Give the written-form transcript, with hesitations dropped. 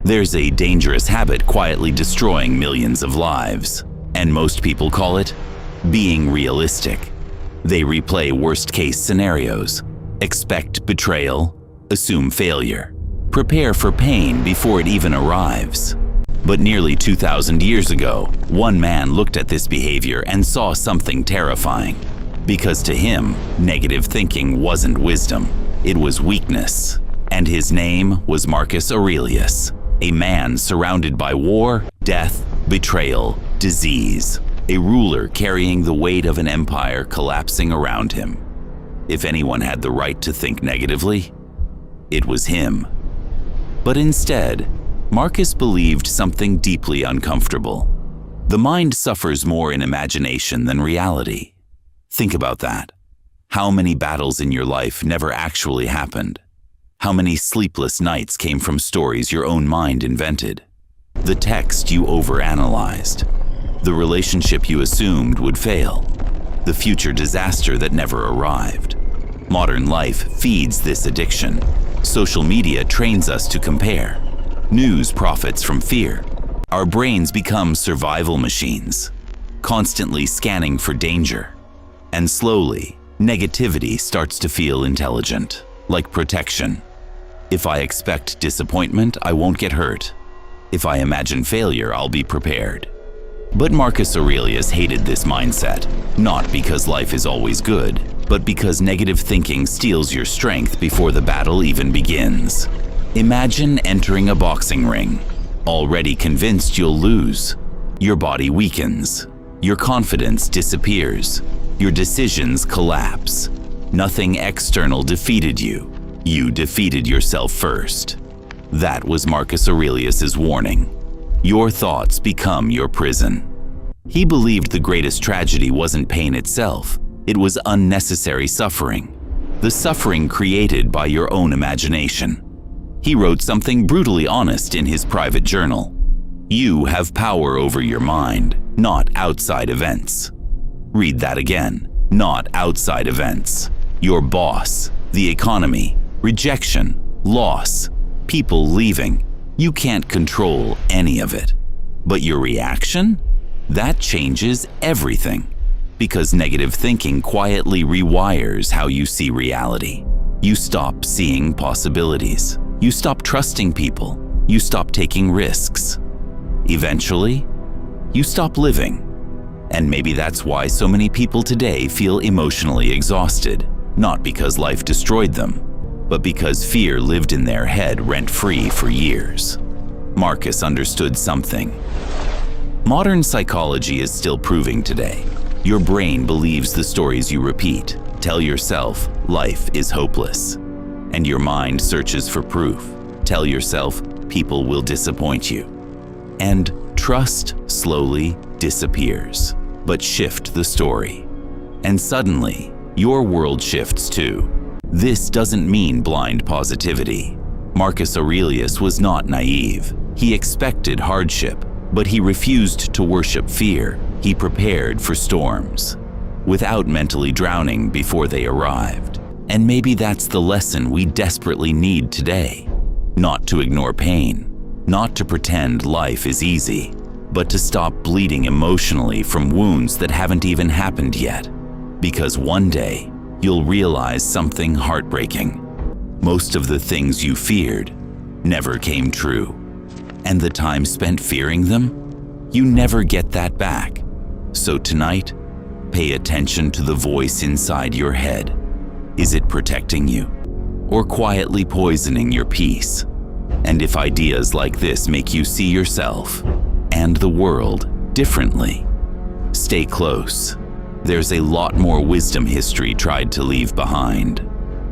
There's a dangerous habit quietly destroying millions of lives, and most people call it being realistic. They replay worst-case scenarios, expect betrayal, assume failure, prepare for pain before it even arrives. But nearly 2,000 years ago, one man looked at this behavior and saw something terrifying. Because to him, negative thinking wasn't wisdom, it was weakness. And his name was Marcus Aurelius, a man surrounded by war, death, betrayal, disease, a ruler carrying the weight of an empire collapsing around him. If anyone had the right to think negatively, it was him. But instead, Marcus believed something deeply uncomfortable. The mind suffers more in imagination than reality. Think about that. How many battles in your life never actually happened? How many sleepless nights came from stories your own mind invented? The text you overanalyzed. The relationship you assumed would fail. The future disaster that never arrived. Modern life feeds this addiction. Social media trains us to compare. News profits from fear. Our brains become survival machines, constantly scanning for danger. And slowly, negativity starts to feel intelligent, like protection. If I expect disappointment, I won't get hurt. If I imagine failure, I'll be prepared. But Marcus Aurelius hated this mindset, not because life is always good, but because negative thinking steals your strength before the battle even begins. Imagine entering a boxing ring, already convinced you'll lose. Your body weakens, your confidence disappears, your decisions collapse. Nothing external defeated you. You defeated yourself first. That was Marcus Aurelius's warning. Your thoughts become your prison. He believed the greatest tragedy wasn't pain itself, it was unnecessary suffering. The suffering created by your own imagination. He wrote something brutally honest in his private journal. You have power over your mind, not outside events. Read that again. Not outside events. Your boss, the economy, rejection, loss, people leaving. You can't control any of it. But your reaction? That changes everything. Because negative thinking quietly rewires how you see reality. You stop seeing possibilities. You stop trusting people. You stop taking risks. Eventually, you stop living. And maybe that's why so many people today feel emotionally exhausted, not because life destroyed them, but because fear lived in their head rent-free for years. Marcus understood something. Modern psychology is still proving today. Your brain believes the stories you repeat. Tell yourself life is hopeless. And your mind searches for proof. Tell yourself people will disappoint you. And trust slowly disappears. But shift the story. And suddenly, your world shifts too. This doesn't mean blind positivity. Marcus Aurelius was not naive. He expected hardship, but he refused to worship fear. He prepared for storms, without mentally drowning before they arrived. And maybe that's the lesson we desperately need today. Not to ignore pain, not to pretend life is easy, but to stop bleeding emotionally from wounds that haven't even happened yet. Because one day, you'll realize something heartbreaking. Most of the things you feared never came true. And the time spent fearing them, you never get that back. So tonight, pay attention to the voice inside your head. Is it protecting you, or quietly poisoning your peace? And if ideas like this make you see yourself and the world differently, stay close. There's a lot more wisdom history tried to leave behind.